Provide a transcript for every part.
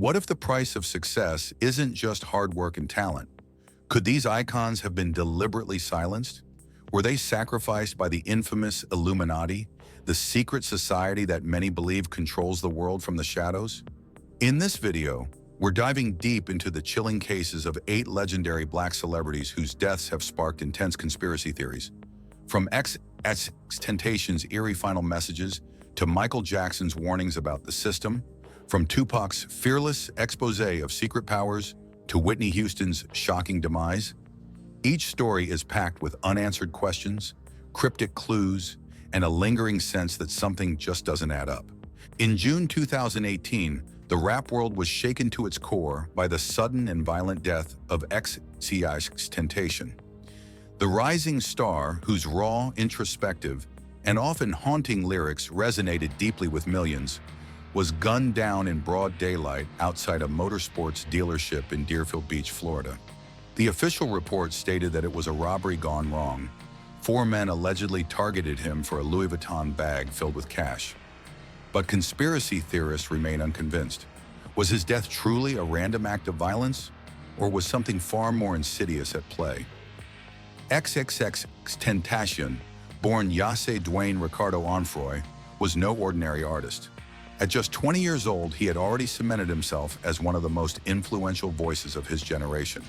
what if the price of success isn't just hard work and talent? Could these icons have been deliberately silenced? Were they sacrificed by the infamous Illuminati, the secret society that many believe controls the world from the shadows? In this video, we're diving deep into the chilling cases of 8 legendary black celebrities whose deaths have sparked intense conspiracy theories. From XXXTentacion's eerie final messages to Michael Jackson's warnings about the system, from Tupac's fearless expose of secret powers to Whitney Houston's shocking demise, each story is packed with unanswered questions, cryptic clues, and a lingering sense that something just doesn't add up. In June 2018, the rap world was shaken to its core by the sudden and violent death of XXXTentacion. The rising star, whose raw, introspective, and often haunting lyrics resonated deeply with millions, was gunned down in broad daylight outside a motorsports dealership in Deerfield Beach, Florida. The official report stated that it was a robbery gone wrong. 4 men allegedly targeted him for a Louis Vuitton bag filled with cash. But conspiracy theorists remain unconvinced. Was his death truly a random act of violence, or was something far more insidious at play? XXXTentacion, born Yase Dwayne Ricardo Onfroy, was no ordinary artist. At just 20 years old, he had already cemented himself as one of the most influential voices of his generation.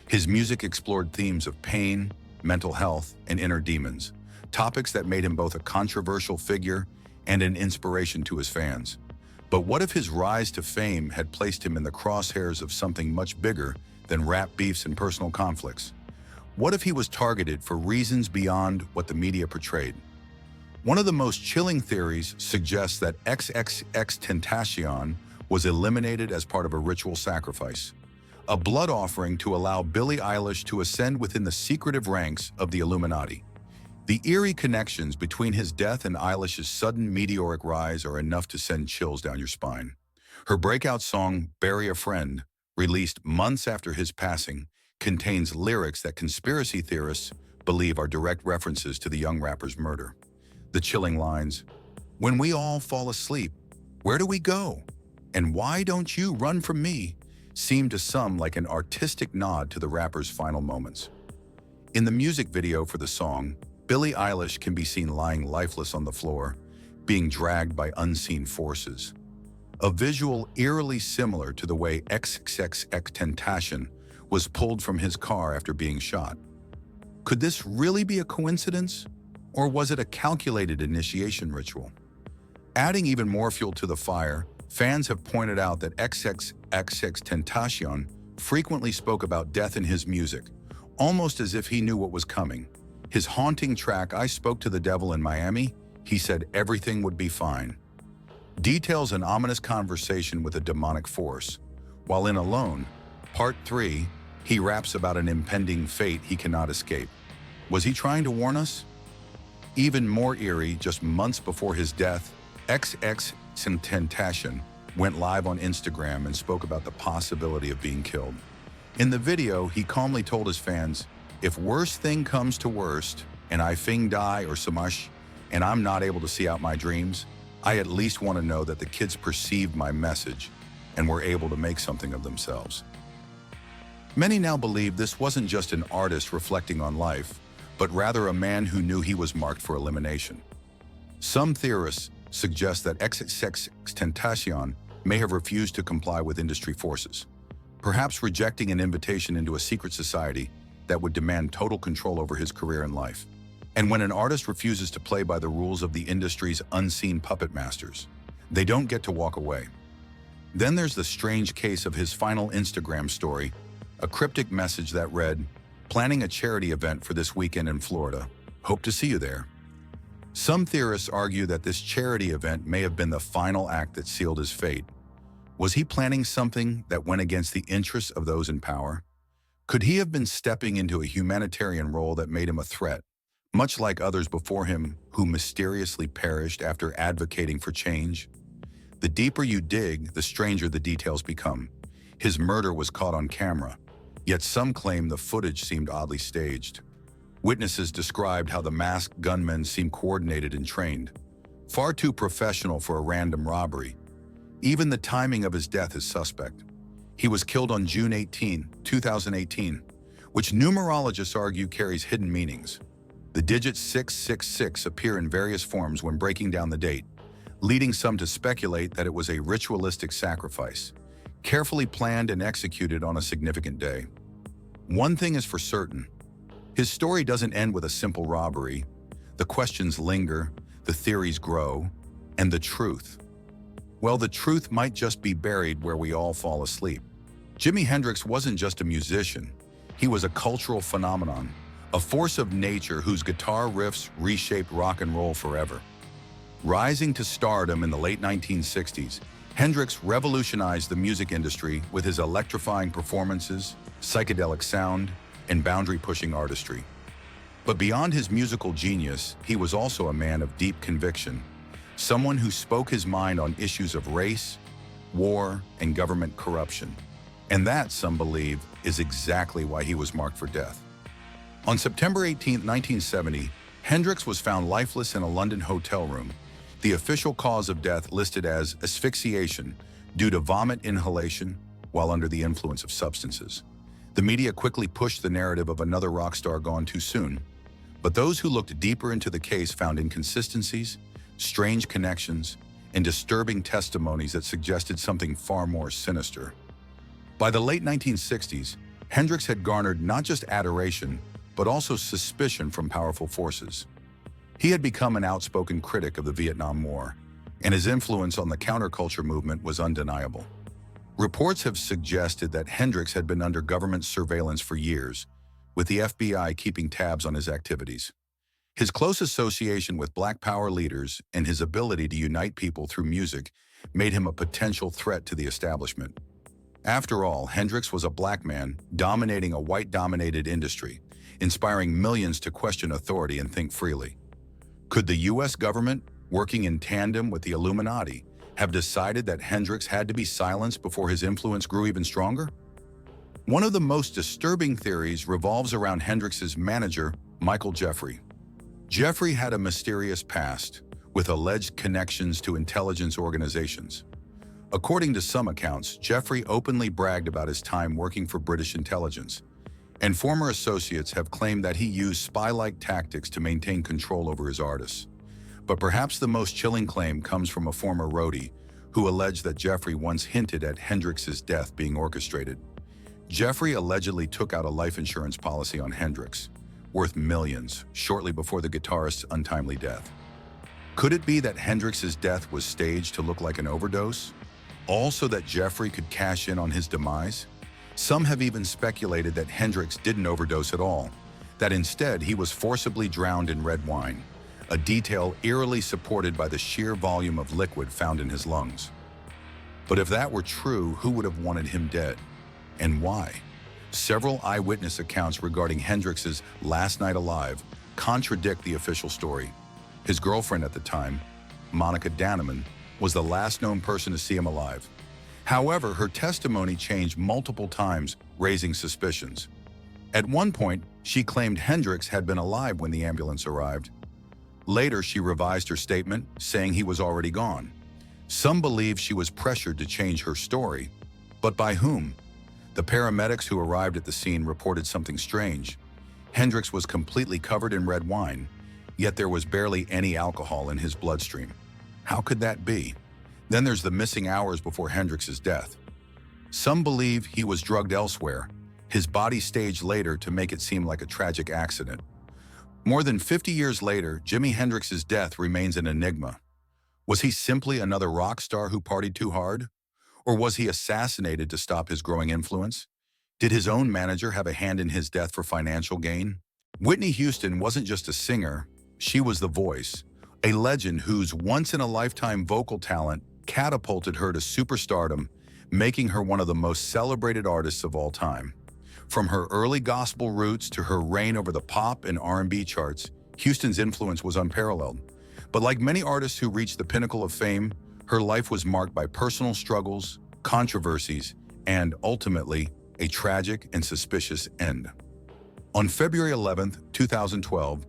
His music explored themes of pain, mental health, and inner demons, topics that made him both a controversial figure and an inspiration to his fans. But what if his rise to fame had placed him in the crosshairs of something much bigger than rap beefs and personal conflicts? What if he was targeted for reasons beyond what the media portrayed? One of the most chilling theories suggests that XXXTentacion was eliminated as part of a ritual sacrifice, a blood offering to allow Billie Eilish to ascend within the secretive ranks of the Illuminati. The eerie connections between his death and Eilish's sudden meteoric rise are enough to send chills down your spine. Her breakout song, Bury a Friend, released months after his passing, contains lyrics that conspiracy theorists believe are direct references to the young rapper's murder. The chilling lines, "When we all fall asleep, where do we go? And why don't you run from me?" seem to some like an artistic nod to the rapper's final moments. In the music video for the song, Billie Eilish can be seen lying lifeless on the floor, being dragged by unseen forces. A visual eerily similar to the way XXXTentacion was pulled from his car after being shot. Could this really be a coincidence? Or was it a calculated initiation ritual? Adding even more fuel to the fire, fans have pointed out that XXXTentacion frequently spoke about death in his music, almost as if he knew what was coming. His haunting track, "I Spoke to the Devil in Miami," he said everything would be fine, details an ominous conversation with a demonic force. While in Alone, Part 3, he raps about an impending fate he cannot escape. Was he trying to warn us? Even more eerie, just months before his death, XXXTentacion went live on Instagram and spoke about the possibility of being killed. In the video, he calmly told his fans, "If worst thing comes to worst, and I fing die or samash, and I'm not able to see out my dreams, I at least want to know that the kids perceived my message and were able to make something of themselves." Many now believe this wasn't just an artist reflecting on life, but rather a man who knew he was marked for elimination. Some theorists suggest that XXXTentacion may have refused to comply with industry forces, perhaps rejecting an invitation into a secret society that would demand total control over his career and life. And when an artist refuses to play by the rules of the industry's unseen puppet masters, they don't get to walk away. Then there's the strange case of his final Instagram story, a cryptic message that read, "Planning a charity event for this weekend in Florida. Hope to see you there." Some theorists argue that this charity event may have been the final act that sealed his fate. Was he planning something that went against the interests of those in power? Could he have been stepping into a humanitarian role that made him a threat, much like others before him who mysteriously perished after advocating for change? The deeper you dig, the stranger the details become. His murder was caught on camera, yet some claim the footage seemed oddly staged. Witnesses described how the masked gunmen seemed coordinated and trained, far too professional for a random robbery. Even the timing of his death is suspect. He was killed on June 18, 2018, which numerologists argue carries hidden meanings. The digits 666 appear in various forms when breaking down the date, leading some to speculate that it was a ritualistic sacrifice, carefully planned and executed on a significant day. One thing is for certain: his story doesn't end with a simple robbery. The questions linger, the theories grow, and the truth. Well, the truth might just be buried where we all fall asleep. Jimi Hendrix wasn't just a musician. He was a cultural phenomenon, a force of nature whose guitar riffs reshaped rock and roll forever. Rising to stardom in the late 1960s, Hendrix revolutionized the music industry with his electrifying performances, psychedelic sound, and boundary-pushing artistry. But beyond his musical genius, he was also a man of deep conviction, someone who spoke his mind on issues of race, war, and government corruption. And that, some believe, is exactly why he was marked for death. On September 18, 1970, Hendrix was found lifeless in a London hotel room, the official cause of death listed as asphyxiation due to vomit inhalation while under the influence of substances. The media quickly pushed the narrative of another rock star gone too soon, but those who looked deeper into the case found inconsistencies, strange connections, and disturbing testimonies that suggested something far more sinister. By the late 1960s, Hendrix had garnered not just adoration, but also suspicion from powerful forces. He had become an outspoken critic of the Vietnam War, and his influence on the counterculture movement was undeniable. Reports have suggested that Hendrix had been under government surveillance for years, with the FBI keeping tabs on his activities. His close association with Black Power leaders and his ability to unite people through music made him a potential threat to the establishment. After all, Hendrix was a black man dominating a white-dominated industry, inspiring millions to question authority and think freely. Could the U.S. government, working in tandem with the Illuminati, have decided that Hendrix had to be silenced before his influence grew even stronger? One of the most disturbing theories revolves around Hendrix's manager, Michael Jeffrey. Jeffrey had a mysterious past, with alleged connections to intelligence organizations. According to some accounts, Jeffrey openly bragged about his time working for British intelligence, and former associates have claimed that he used spy-like tactics to maintain control over his artists. But perhaps the most chilling claim comes from a former roadie who alleged that Jeffrey once hinted at Hendrix's death being orchestrated. Jeffrey allegedly took out a life insurance policy on Hendrix, worth millions, shortly before the guitarist's untimely death. Could it be that Hendrix's death was staged to look like an overdose, all so that Jeffrey could cash in on his demise? Some have even speculated that Hendrix didn't overdose at all, that instead he was forcibly drowned in red wine, a detail eerily supported by the sheer volume of liquid found in his lungs. But if that were true, who would have wanted him dead? And why? Several eyewitness accounts regarding Hendrix's last night alive contradict the official story. His girlfriend at the time, Monica Danneman, was the last known person to see him alive. However, her testimony changed multiple times, raising suspicions. At one point, she claimed Hendrix had been alive when the ambulance arrived. Later, she revised her statement, saying he was already gone. Some believe she was pressured to change her story. But by whom? The paramedics who arrived at the scene reported something strange. Hendrix was completely covered in red wine, yet there was barely any alcohol in his bloodstream. How could that be? Then there's the missing hours before Hendrix's death. Some believe he was drugged elsewhere, his body staged later to make it seem like a tragic accident. More than 50 years later, Jimi Hendrix's death remains an enigma. Was he simply another rock star who partied too hard? Or was he assassinated to stop his growing influence? Did his own manager have a hand in his death for financial gain? Whitney Houston wasn't just a singer, she was the voice, a legend whose once-in-a-lifetime vocal talent catapulted her to superstardom, making her one of the most celebrated artists of all time. From her early gospel roots to her reign over the pop and R&B charts, Houston's influence was unparalleled. But like many artists who reached the pinnacle of fame, her life was marked by personal struggles, controversies, and, ultimately, a tragic and suspicious end. On February 11, 2012,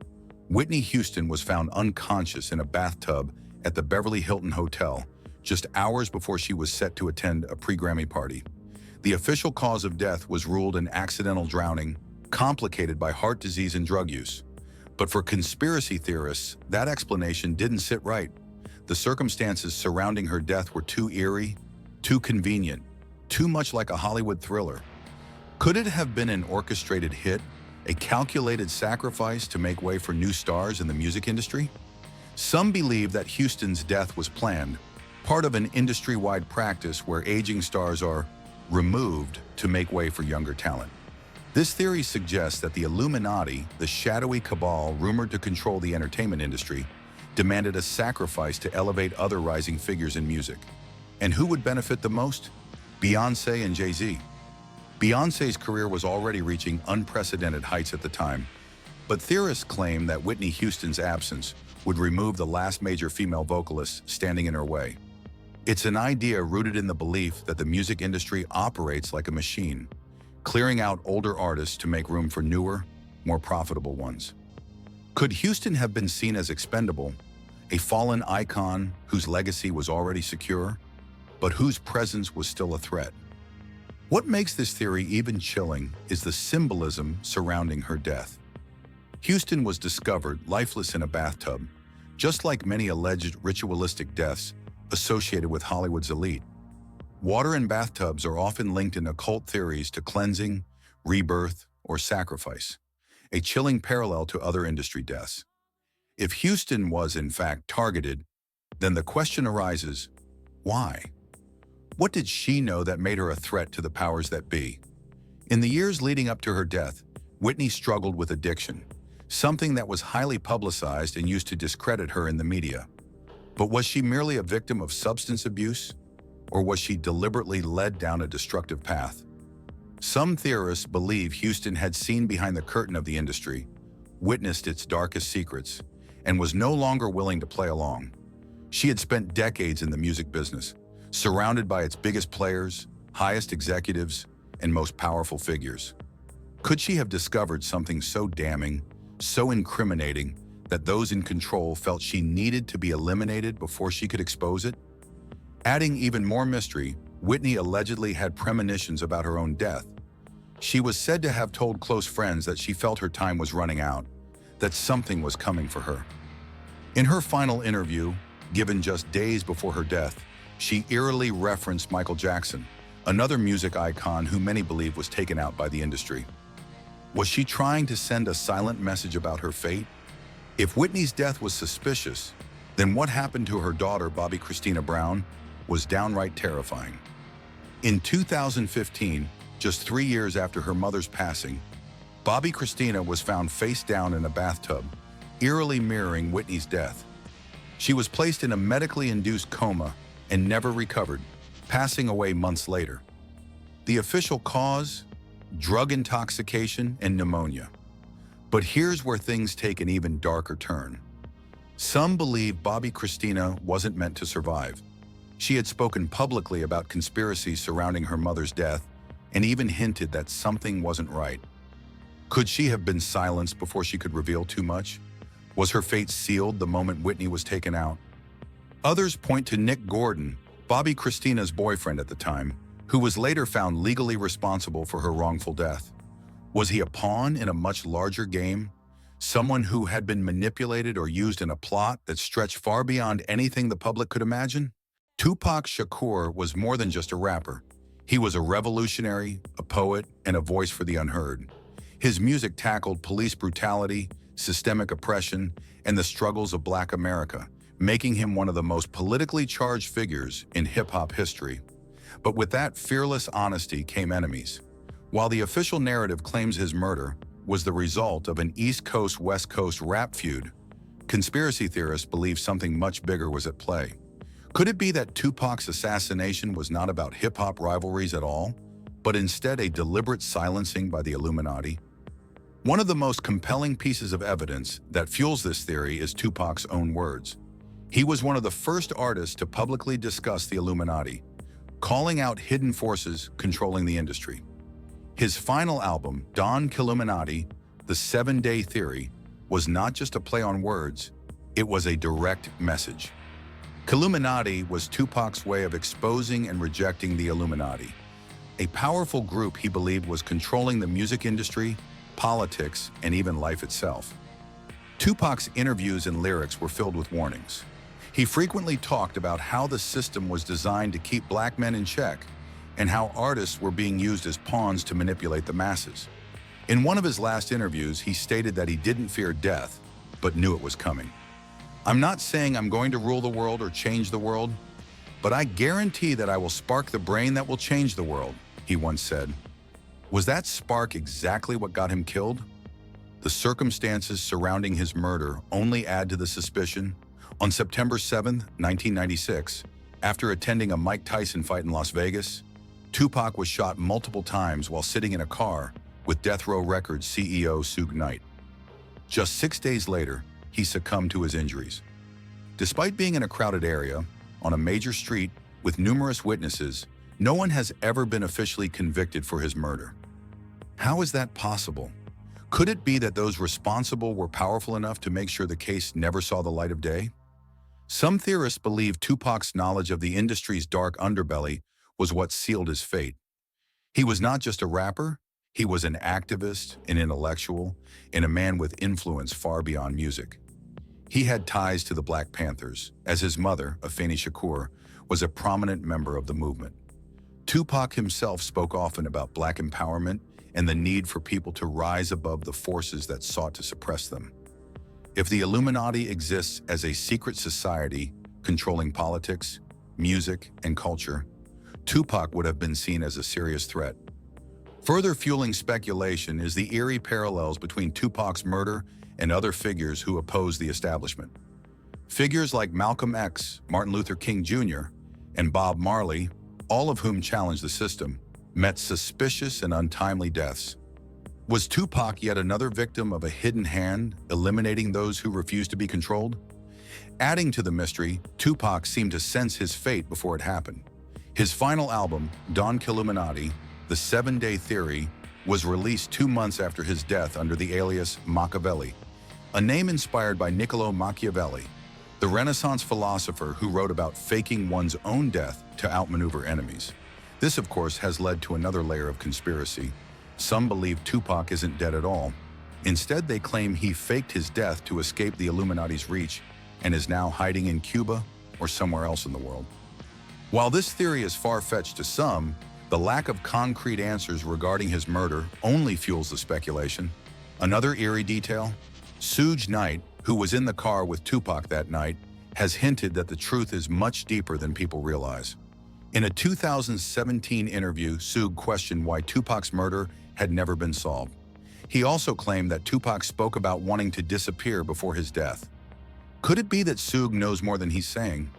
Whitney Houston was found unconscious in a bathtub at the Beverly Hilton Hotel, just hours before she was set to attend a pre-Grammy party. The official cause of death was ruled an accidental drowning, complicated by heart disease and drug use. But for conspiracy theorists, that explanation didn't sit right. The circumstances surrounding her death were too eerie, too convenient, too much like a Hollywood thriller. Could it have been an orchestrated hit, a calculated sacrifice to make way for new stars in the music industry? Some believe that Houston's death was planned, part of an industry-wide practice where aging stars are removed to make way for younger talent. This theory suggests that the Illuminati, the shadowy cabal rumored to control the entertainment industry, demanded a sacrifice to elevate other rising figures in music. And who would benefit the most? Beyoncé and Jay-Z. Beyoncé's career was already reaching unprecedented heights at the time, but theorists claim that Whitney Houston's absence would remove the last major female vocalist standing in her way. It's an idea rooted in the belief that the music industry operates like a machine, clearing out older artists to make room for newer, more profitable ones. Could Houston have been seen as expendable, a fallen icon whose legacy was already secure, but whose presence was still a threat? What makes this theory even chilling is the symbolism surrounding her death. Houston was discovered lifeless in a bathtub, just like many alleged ritualistic deaths associated with Hollywood's elite. Water in bathtubs are often linked in occult theories to cleansing, rebirth, or sacrifice, a chilling parallel to other industry deaths. If Houston was in fact targeted, then the question arises, why? What did she know that made her a threat to the powers that be? In the years leading up to her death, Whitney struggled with addiction, something that was highly publicized and used to discredit her in the media. But was she merely a victim of substance abuse, or was she deliberately led down a destructive path? Some theorists believe Houston had seen behind the curtain of the industry, witnessed its darkest secrets, and was no longer willing to play along. She had spent decades in the music business, surrounded by its biggest players, highest executives, and most powerful figures. Could she have discovered something so damning, so incriminating, that those in control felt she needed to be eliminated before she could expose it? Adding even more mystery, Whitney allegedly had premonitions about her own death. She was said to have told close friends that she felt her time was running out, that something was coming for her. In her final interview, given just days before her death, she eerily referenced Michael Jackson, another music icon who many believe was taken out by the industry. Was she trying to send a silent message about her fate? If Whitney's death was suspicious, then what happened to her daughter, Bobbi Kristina Brown, was downright terrifying. In 2015, just 3 years after her mother's passing, Bobbi Kristina was found face down in a bathtub, eerily mirroring Whitney's death. She was placed in a medically induced coma and never recovered, passing away months later. The official cause? Drug intoxication and pneumonia. But here's where things take an even darker turn. Some believe Bobbi Kristina wasn't meant to survive. She had spoken publicly about conspiracies surrounding her mother's death and even hinted that something wasn't right. Could she have been silenced before she could reveal too much? Was her fate sealed the moment Whitney was taken out? Others point to Nick Gordon, Bobbi Kristina's boyfriend at the time, who was later found legally responsible for her wrongful death. Was he a pawn in a much larger game? Someone who had been manipulated or used in a plot that stretched far beyond anything the public could imagine? Tupac Shakur was more than just a rapper. He was a revolutionary, a poet, and a voice for the unheard. His music tackled police brutality, systemic oppression, and the struggles of Black America, making him one of the most politically charged figures in hip-hop history. But with that fearless honesty came enemies. While the official narrative claims his murder was the result of an East Coast-West Coast rap feud, conspiracy theorists believe something much bigger was at play. Could it be that Tupac's assassination was not about hip-hop rivalries at all, but instead a deliberate silencing by the Illuminati? One of the most compelling pieces of evidence that fuels this theory is Tupac's own words. He was one of the first artists to publicly discuss the Illuminati, calling out hidden forces controlling the industry. His final album, Don Killuminati, The 7 Day Theory, was not just a play on words, it was a direct message. Illuminati was Tupac's way of exposing and rejecting the Illuminati, a powerful group he believed was controlling the music industry, politics, and even life itself. Tupac's interviews and lyrics were filled with warnings. He frequently talked about how the system was designed to keep black men in check and how artists were being used as pawns to manipulate the masses. In one of his last interviews, he stated that he didn't fear death, but knew it was coming. "I'm not saying I'm going to rule the world or change the world, but I guarantee that I will spark the brain that will change the world," he once said. Was that spark exactly what got him killed? The circumstances surrounding his murder only add to the suspicion. On September 7, 1996, after attending a Mike Tyson fight in Las Vegas, Tupac was shot multiple times while sitting in a car with Death Row Records CEO Suge Knight. Just 6 days later, he succumbed to his injuries. Despite being in a crowded area, on a major street with numerous witnesses, no one has ever been officially convicted for his murder. How is that possible? Could it be that those responsible were powerful enough to make sure the case never saw the light of day? Some theorists believe Tupac's knowledge of the industry's dark underbelly was what sealed his fate. He was not just a rapper, he was an activist, an intellectual, and a man with influence far beyond music. He had ties to the Black Panthers, as his mother, Afeni Shakur, was a prominent member of the movement. Tupac himself spoke often about Black empowerment and the need for people to rise above the forces that sought to suppress them. If the Illuminati exists as a secret society controlling politics, music, and culture, Tupac would have been seen as a serious threat. Further fueling speculation is the eerie parallels between Tupac's murder and other figures who oppose the establishment. Figures like Malcolm X, Martin Luther King Jr., and Bob Marley, all of whom challenged the system, met suspicious and untimely deaths. Was Tupac yet another victim of a hidden hand, eliminating those who refused to be controlled? Adding to the mystery, Tupac seemed to sense his fate before it happened. His final album, Don Killuminati, The 7-Day Theory, was released 2 months after his death under the alias Machiavelli, a name inspired by Niccolo Machiavelli, the Renaissance philosopher who wrote about faking one's own death to outmaneuver enemies. This, of course, has led to another layer of conspiracy. Some believe Tupac isn't dead at all. Instead, they claim he faked his death to escape the Illuminati's reach and is now hiding in Cuba or somewhere else in the world. While this theory is far-fetched to some, the lack of concrete answers regarding his murder only fuels the speculation. Another eerie detail: Suge Knight, who was in the car with Tupac that night, has hinted that the truth is much deeper than people realize. In a 2017 interview, Suge questioned why Tupac's murder had never been solved. He also claimed that Tupac spoke about wanting to disappear before his death. Could it be that Suge knows more than he's saying?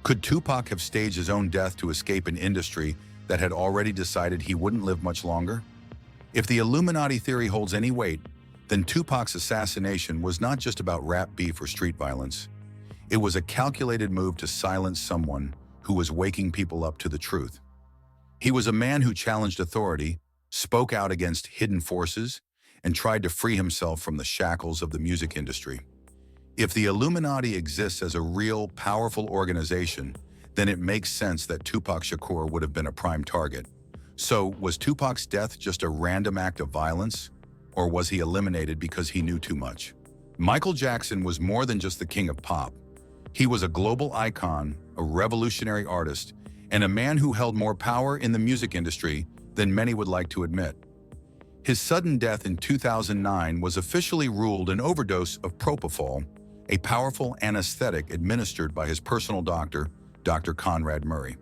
Could Tupac have staged his own death to escape an industry that had already decided he wouldn't live much longer? If the Illuminati theory holds any weight, then Tupac's assassination was not just about rap beef or street violence. It was a calculated move to silence someone who was waking people up to the truth. He was a man who challenged authority, spoke out against hidden forces, and tried to free himself from the shackles of the music industry. If the Illuminati exists as a real, powerful organization, then it makes sense that Tupac Shakur would have been a prime target. So, was Tupac's death just a random act of violence? Or was he eliminated because he knew too much? Michael Jackson was more than just the king of pop. He was a global icon, a revolutionary artist, and a man who held more power in the music industry than many would like to admit. His sudden death in 2009 was officially ruled an overdose of propofol, a powerful anesthetic administered by his personal doctor, Dr. Conrad Murray.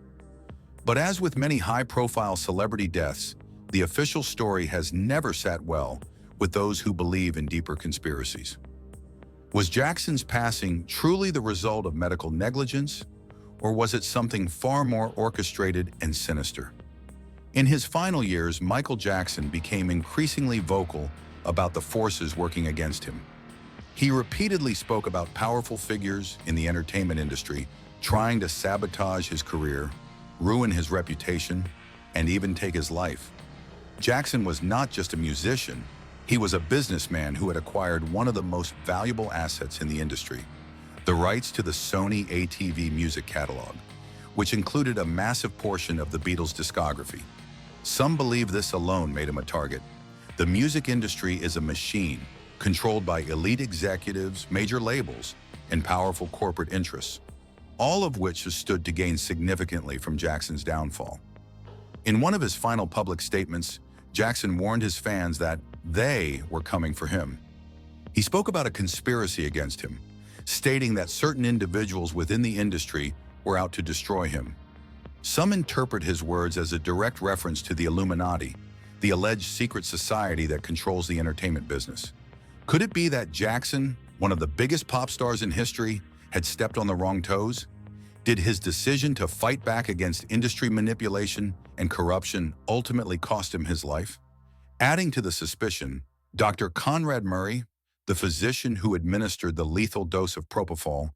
But as with many high-profile celebrity deaths, the official story has never sat well with those who believe in deeper conspiracies. Was Jackson's passing truly the result of medical negligence, or was it something far more orchestrated and sinister? In his final years, Michael Jackson became increasingly vocal about the forces working against him. He repeatedly spoke about powerful figures in the entertainment industry trying to sabotage his career, ruin his reputation, and even take his life. Jackson was not just a musician, he was a businessman who had acquired one of the most valuable assets in the industry, the rights to the Sony ATV music catalog, which included a massive portion of the Beatles' discography. Some believe this alone made him a target. The music industry is a machine controlled by elite executives, major labels, and powerful corporate interests, all of which has stood to gain significantly from Jackson's downfall. In one of his final public statements, Jackson warned his fans that they were coming for him. He spoke about a conspiracy against him, stating that certain individuals within the industry were out to destroy him. Some interpret his words as a direct reference to the Illuminati, the alleged secret society that controls the entertainment business. Could it be that Jackson, one of the biggest pop stars in history, had stepped on the wrong toes? Did his decision to fight back against industry manipulation and corruption ultimately cost him his life? Adding to the suspicion, Dr. Conrad Murray, the physician who administered the lethal dose of propofol,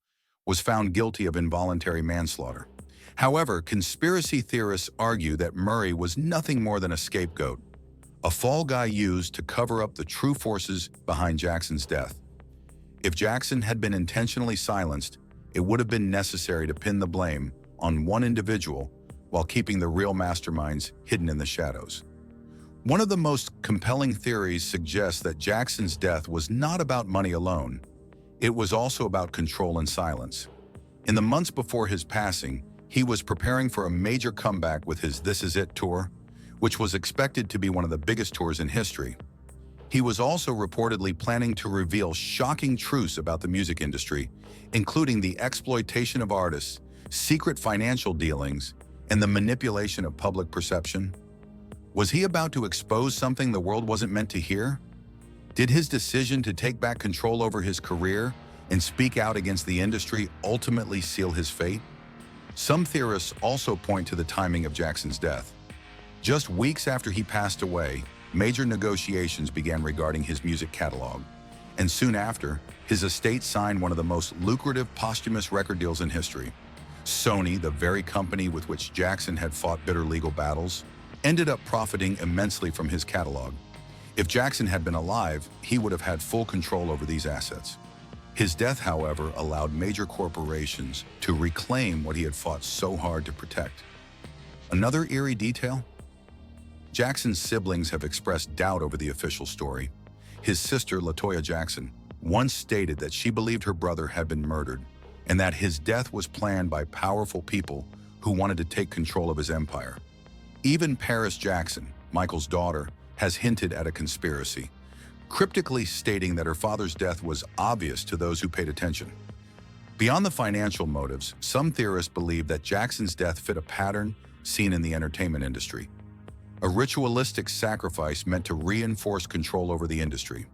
was found guilty of involuntary manslaughter. However, conspiracy theorists argue that Murray was nothing more than a scapegoat, a fall guy used to cover up the true forces behind Jackson's death. If Jackson had been intentionally silenced, it would have been necessary to pin the blame on one individual while keeping the real masterminds hidden in the shadows. One of the most compelling theories suggests that Jackson's death was not about money alone. It was also about control and silence. In the months before his passing, he was preparing for a major comeback with his This Is It tour, which was expected to be one of the biggest tours in history. He was also reportedly planning to reveal shocking truths about the music industry, including the exploitation of artists, secret financial dealings, and the manipulation of public perception. Was he about to expose something the world wasn't meant to hear? Did his decision to take back control over his career and speak out against the industry ultimately seal his fate? Some theorists also point to the timing of Jackson's death. Just weeks after he passed away, major negotiations began regarding his music catalog, and soon after, his estate signed one of the most lucrative posthumous record deals in history. Sony, the very company with which Jackson had fought bitter legal battles, ended up profiting immensely from his catalog. If Jackson had been alive, he would have had full control over these assets. His death, however, allowed major corporations to reclaim what he had fought so hard to protect. Another eerie detail? Jackson's siblings have expressed doubt over the official story. His sister, LaToya Jackson, once stated that she believed her brother had been murdered and that his death was planned by powerful people who wanted to take control of his empire. Even Paris Jackson, Michael's daughter, has hinted at a conspiracy, cryptically stating that her father's death was obvious to those who paid attention. Beyond the financial motives, some theorists believe that Jackson's death fit a pattern seen in the entertainment industry. A ritualistic sacrifice meant to reinforce control over the industry.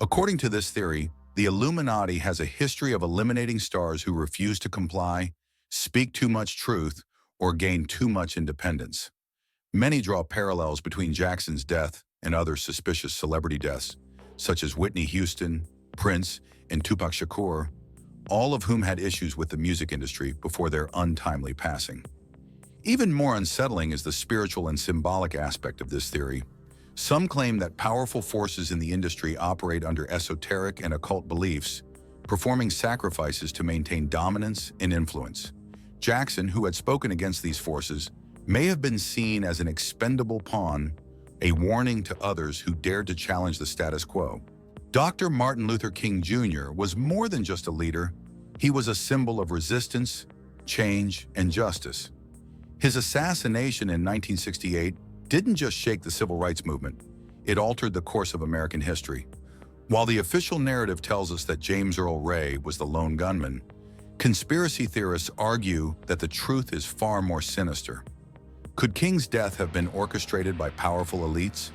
According to this theory, the Illuminati has a history of eliminating stars who refuse to comply, speak too much truth, or gain too much independence. Many draw parallels between Jackson's death and other suspicious celebrity deaths, such as Whitney Houston, Prince, and Tupac Shakur, all of whom had issues with the music industry before their untimely passing. Even more unsettling is the spiritual and symbolic aspect of this theory. Some claim that powerful forces in the industry operate under esoteric and occult beliefs, performing sacrifices to maintain dominance and influence. Jackson, who had spoken against these forces, may have been seen as an expendable pawn, a warning to others who dared to challenge the status quo. Dr. Martin Luther King Jr. was more than just a leader. He was a symbol of resistance, change, and justice. His assassination in 1968 didn't just shake the civil rights movement, it altered the course of American history. While the official narrative tells us that James Earl Ray was the lone gunman, conspiracy theorists argue that the truth is far more sinister. Could King's death have been orchestrated by powerful elites?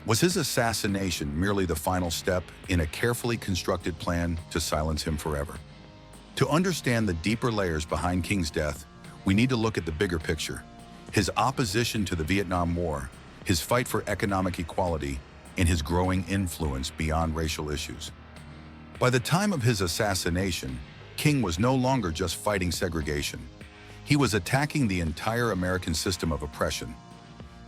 Was his assassination merely the final step in a carefully constructed plan to silence him forever? To understand the deeper layers behind King's death, we need to look at the bigger picture. His opposition to the Vietnam War, his fight for economic equality, and his growing influence beyond racial issues. By the time of his assassination, King was no longer just fighting segregation. He was attacking the entire American system of oppression.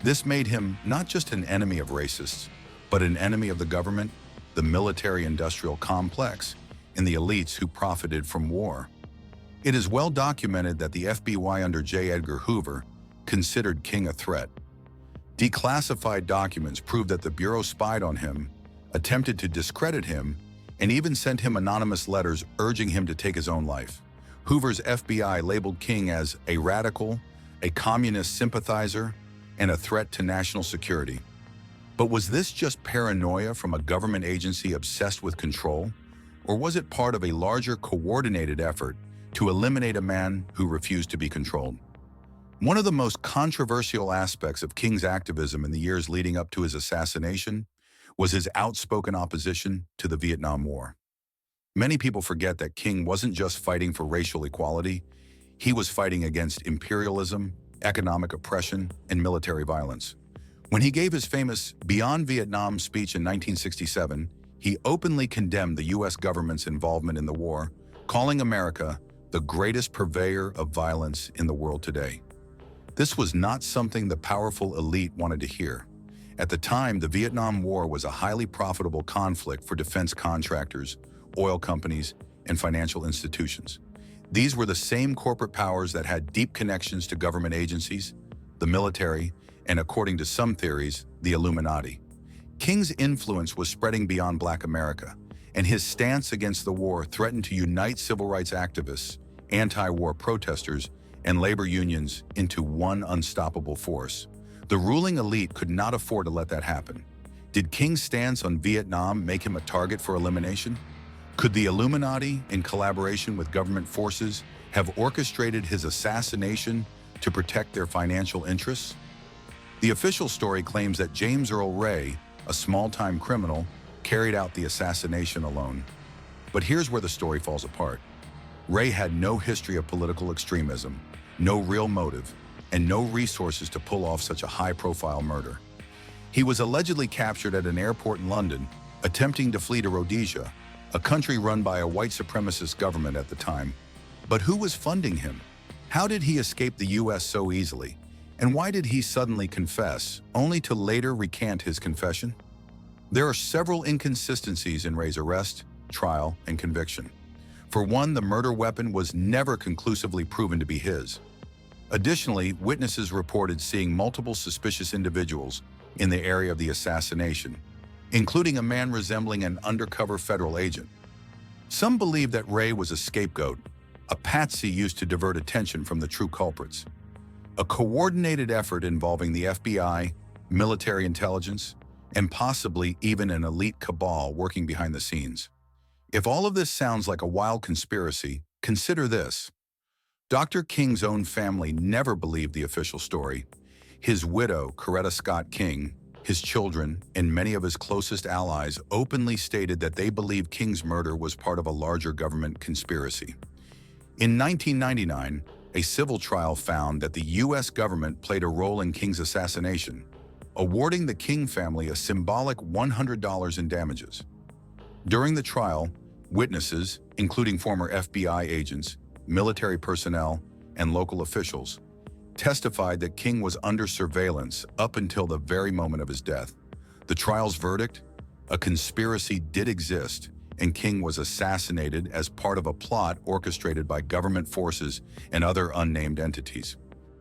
This made him not just an enemy of racists, but an enemy of the government, the military-industrial complex, and the elites who profited from war. It is well documented that the FBI under J. Edgar Hoover considered King a threat. Declassified documents prove that the Bureau spied on him, attempted to discredit him, and even sent him anonymous letters urging him to take his own life. Hoover's FBI labeled King as a radical, a communist sympathizer, and a threat to national security. But was this just paranoia from a government agency obsessed with control? Or was it part of a larger coordinated effort to eliminate a man who refused to be controlled? One of the most controversial aspects of King's activism in the years leading up to his assassination was his outspoken opposition to the Vietnam War. Many people forget that King wasn't just fighting for racial equality, he was fighting against imperialism, economic oppression, and military violence. When he gave his famous Beyond Vietnam speech in 1967, he openly condemned the U.S. government's involvement in the war, calling America the greatest purveyor of violence in the world today. This was not something the powerful elite wanted to hear. At the time, the Vietnam War was a highly profitable conflict for defense contractors, oil companies, and financial institutions. These were the same corporate powers that had deep connections to government agencies, the military, and according to some theories, the Illuminati. King's influence was spreading beyond Black America, and his stance against the war threatened to unite civil rights activists, anti-war protesters, and labor unions into one unstoppable force. The ruling elite could not afford to let that happen. Did King's stance on Vietnam make him a target for elimination? Could the Illuminati, in collaboration with government forces, have orchestrated his assassination to protect their financial interests? The official story claims that James Earl Ray, a small-time criminal, carried out the assassination alone. But here's where the story falls apart. Ray had no history of political extremism, no real motive, and no resources to pull off such a high-profile murder. He was allegedly captured at an airport in London, attempting to flee to Rhodesia, a country run by a white supremacist government at the time. But who was funding him? How did he escape the U.S. so easily? And why did he suddenly confess, only to later recant his confession? There are several inconsistencies in Ray's arrest, trial, and conviction. For one, the murder weapon was never conclusively proven to be his. Additionally, witnesses reported seeing multiple suspicious individuals in the area of the assassination, including a man resembling an undercover federal agent. Some believe that Ray was a scapegoat, a patsy used to divert attention from the true culprits. A coordinated effort involving the FBI, military intelligence, and possibly even an elite cabal working behind the scenes. If all of this sounds like a wild conspiracy, consider this. Dr. King's own family never believed the official story. His widow, Coretta Scott King, his children, and many of his closest allies openly stated that they believed King's murder was part of a larger government conspiracy. In 1999, a civil trial found that the U.S. government played a role in King's assassination, awarding the King family a symbolic $100 in damages. During the trial, witnesses, including former FBI agents, military personnel, and local officials, testified that King was under surveillance up until the very moment of his death. The trial's verdict? A conspiracy did exist, and King was assassinated as part of a plot orchestrated by government forces and other unnamed entities.